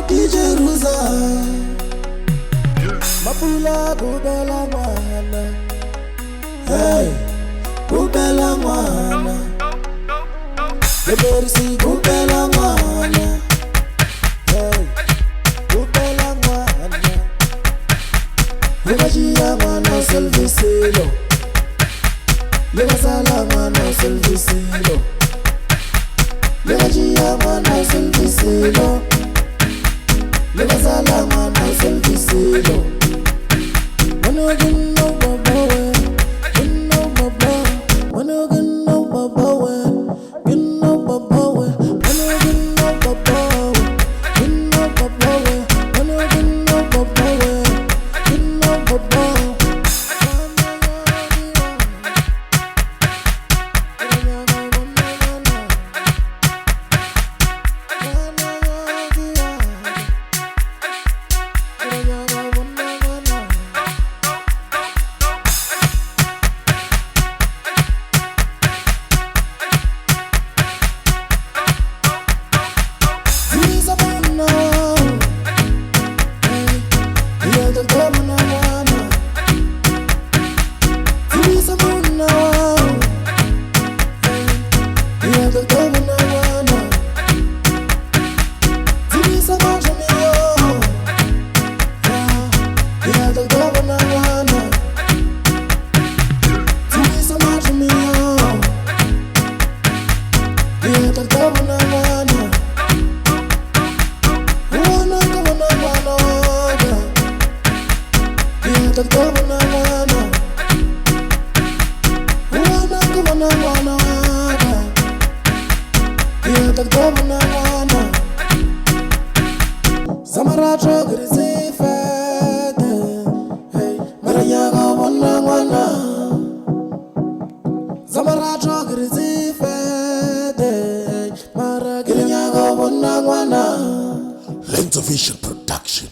DJ Ruza Mapula Bubela Mwana Hey Bubela Mwana Leberisi Bubela Mwana Hey Bubela Mwana Levajia Mwana Selvisilo Levasala Mwana Selvisilo Levajia Mwana Selvisilo Levasala Mwana Selvisilo Mwana Gino Babawe Gino Babawe Mwana Gino Babawe Gino Babawe Mwana Gino Babawe Gino Babawe Mwana Gino Babawe Gino Babawe Samaracho grizifete, hey, marayaga wana wana. Samaracho grizifete, hey, marayaga wana wana. Lens of Vision Production.